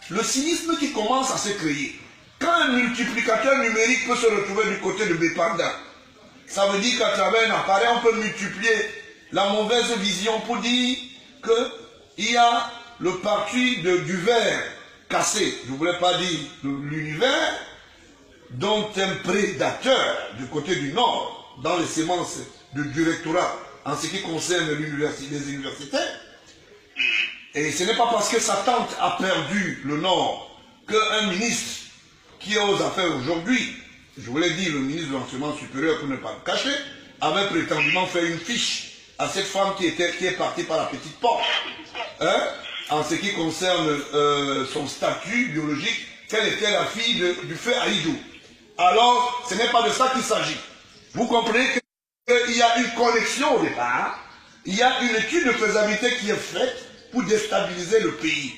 le cynisme qui commence à se créer. Quand un multiplicateur numérique peut se retrouver du côté de Bépanda, ça veut dire qu'à travers un appareil, on peut multiplier la mauvaise vision pour dire qu'il y a le parti du verre cassé, je ne voulais pas dire l'univers, dont un prédateur du côté du Nord, dans les sémences du rectorat, en ce qui concerne les universités. Et ce n'est pas parce que sa tante a perdu le Nord qu'un ministre qui ose faire aujourd'hui, je voulais dire le ministre de l'enseignement supérieur pour ne pas le cacher, avait prétendument fait une fiche à cette femme qui est partie par la petite porte, hein, en ce qui concerne son statut biologique, qu'elle était la fille du feu Aïdou. Alors, ce n'est pas de ça qu'il s'agit. Vous comprenez qu'il y a une connexion au départ, il y a une étude de faisabilité qui est faite pour déstabiliser le pays.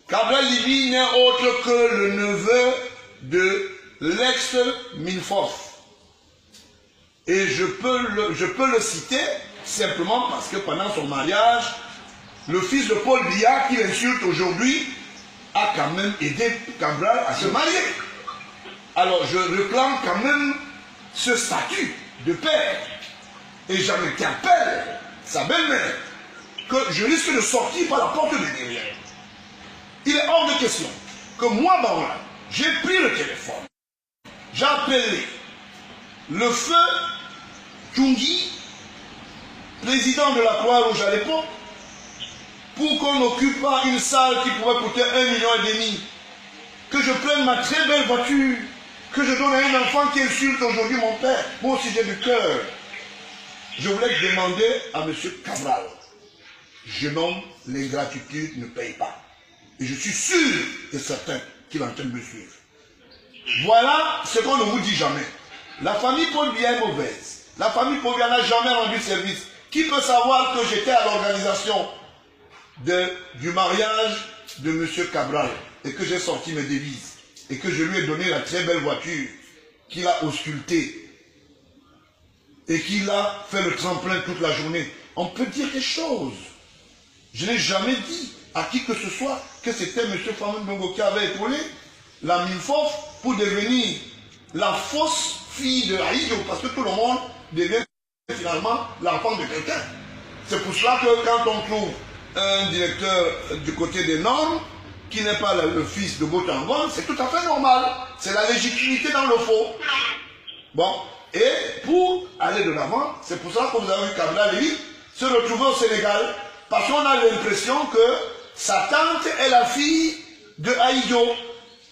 Cabral Libye n'est autre que le neveu de l'ex-Minfof. Et je peux le citer simplement parce que pendant son mariage, le fils de Paul Biya, qui l'insulte aujourd'hui, a quand même aidé Cabral à se marier. Alors je réclame quand même ce statut de père. Et j'en interpelle sa belle-mère que je risque de sortir par la porte de derrière. Il est hors de question que moi, Baoula, j'ai pris le téléphone, j'ai appelé le feu Tungi, président de la Croix-Rouge à l'époque, pour qu'on n'occupe pas une salle qui pourrait coûter 1,5 million, que je prenne ma très belle voiture, que je donne à un enfant qui insulte aujourd'hui mon père. Moi aussi j'ai du cœur. Je voulais demander à M. Cabral, jeune homme, l'ingratitude ne paye pas. Et je suis sûr et certain qu'il est en train de me suivre. Voilà ce qu'on ne vous dit jamais. La famille Paul Biya est mauvaise. La famille Paul Biya n'a jamais rendu service. Qui peut savoir que j'étais à l'organisation du mariage de M. Cabral et que j'ai sorti mes devises et que je lui ai donné la très belle voiture qu'il a auscultée et qu'il a fait le tremplin toute la journée. On peut dire des choses. Je n'ai jamais dit à qui que ce soit que c'était M. Famou Ndongo qui avait épaulé la Minfof pour devenir la fausse fille de Aïdjo, parce que tout le monde devient finalement l'enfant de quelqu'un. C'est pour cela que quand on trouve un directeur du côté des normes qui n'est pas le fils de Botangon, c'est tout à fait normal. C'est la légitimité dans le faux. Bon, et pour aller de l'avant, c'est pour ça que vous avez vu Kabila Libye se retrouver au Sénégal, parce qu'on a l'impression que sa tante est la fille de Aïdjo.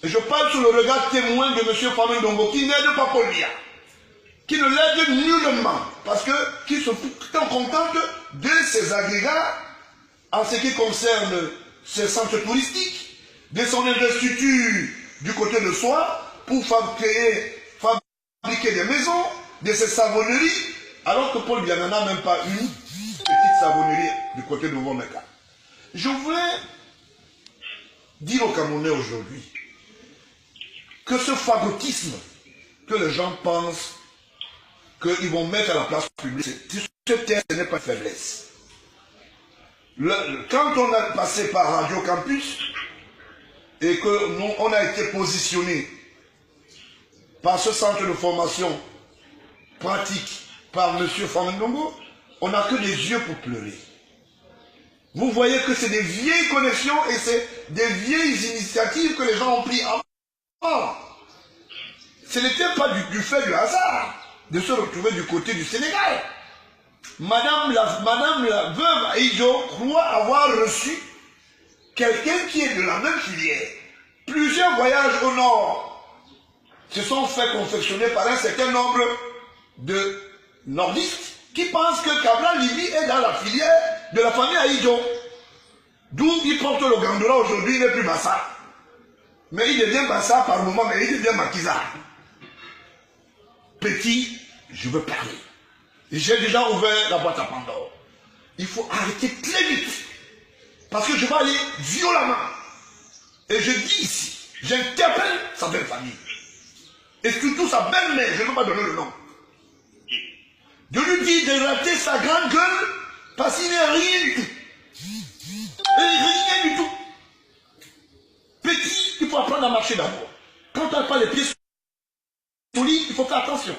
Et je parle sous le regard témoin de M. Famou Ndongo, qui n'aide pas Paul Biya, qui ne l'aide nullement, parce que qui se contente de ses agrégats en ce qui concerne ses centres touristiques, de son investiture du côté de soi, pour fabriquer des maisons, de ses savonneries, alors que Paul Biya n'en a même pas une petite savonnerie du côté de Vomeka. Je voulais dire aux Camerounais aujourd'hui que ce fagotisme que les gens pensent qu'ils vont mettre à la place publique, ce terme n'est pas faiblesse. Quand on a passé par Radio Campus et qu'on a été positionné par ce centre de formation pratique par M. Famou Ndongo, on n'a que des yeux pour pleurer. Vous voyez que c'est des vieilles connexions et c'est des vieilles initiatives que les gens ont pris avant. Ce n'était pas du fait du hasard de se retrouver du côté du Sénégal. Madame la veuve Aïdjo croit avoir reçu quelqu'un qui est de la même filière. Plusieurs voyages au nord se sont fait confectionner par un certain nombre de nordistes qui pensent que Cabral Libye est dans la filière de la famille Aïdjo. D'où il porte le gandola aujourd'hui, il n'est plus Bassa. Mais il devient Bassa par moment, mais il devient Makiza. Petit, je veux parler. J'ai déjà ouvert la boîte à Pandore. Il faut arrêter très vite. Parce que je vais aller violemment. Et je dis ici, j'interpelle sa belle famille. Et surtout sa belle-mère, je ne vais pas donner le nom. Je lui dis de rater sa grande gueule parce qu'il n'est rien du tout. Et rien du tout. faut apprendre à marcher d'abord. Quand on n'a pas les pieds solides, il faut faire attention.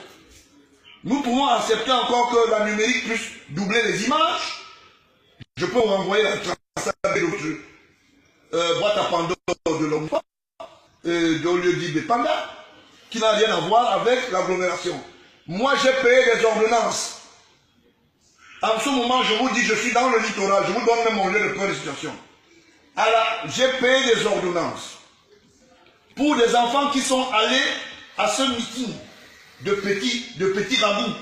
Nous pouvons accepter encore que la numérique puisse doubler les images. Je peux vous renvoyer la traçabilité boîte à Pandore de l'homme de lieu dit Bepanda, qui n'a rien à voir avec l'agglomération. Moi, j'ai payé des ordonnances. En ce moment, je vous dis, je suis dans le littoral, je vous donne même mon lieu de point de situation. Alors, j'ai payé des ordonnances pour des enfants qui sont allés à ce meeting de petits rabous.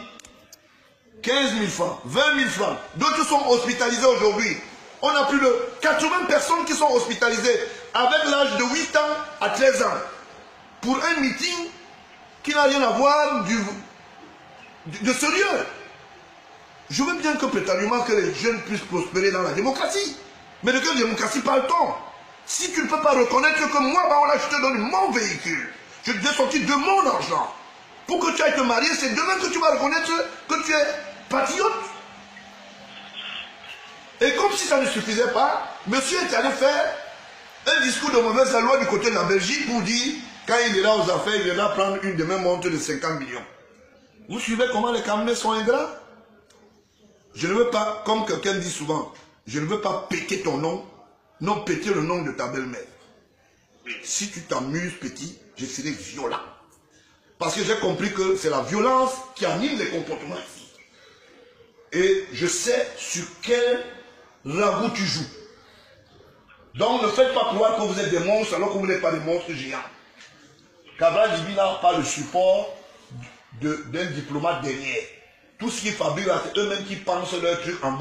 15 000 francs, 20 000 francs. D'autres sont hospitalisés aujourd'hui. On a plus de 80 personnes qui sont hospitalisées avec l'âge de 8 ans à 13 ans pour un meeting qui n'a rien à voir de sérieux. Je veux bien que prétendument que les jeunes puissent prospérer dans la démocratie. Mais de quelle démocratie parle-t-on? Si tu ne peux pas reconnaître que moi, je te donne mon véhicule. Je t'ai sorti de mon argent. Pour que tu ailles te marier, c'est demain que tu vas reconnaître que tu es patriote. Et comme si ça ne suffisait pas, monsieur est allé faire un discours de mauvaise loi du côté de la Belgique pour dire, quand il est là aux affaires, il viendra prendre une de mes montres de 50 millions. Vous suivez comment les Camerounais sont ingrats? Je ne veux pas, comme quelqu'un dit souvent, je ne veux pas péter ton nom, non péter le nom de ta belle-mère. Si tu t'amuses, petit, je serai violent. Parce que j'ai compris que c'est la violence qui anime les comportements ici. Et je sais sur quel ragoût tu joues. Donc ne faites pas croire que vous êtes des monstres alors que vous n'êtes pas des monstres géants. Cabral Libi n'a pas le support d'un diplomate derrière. Tout ce qu'ils fabriquent, c'est eux-mêmes qui pensent leur truc en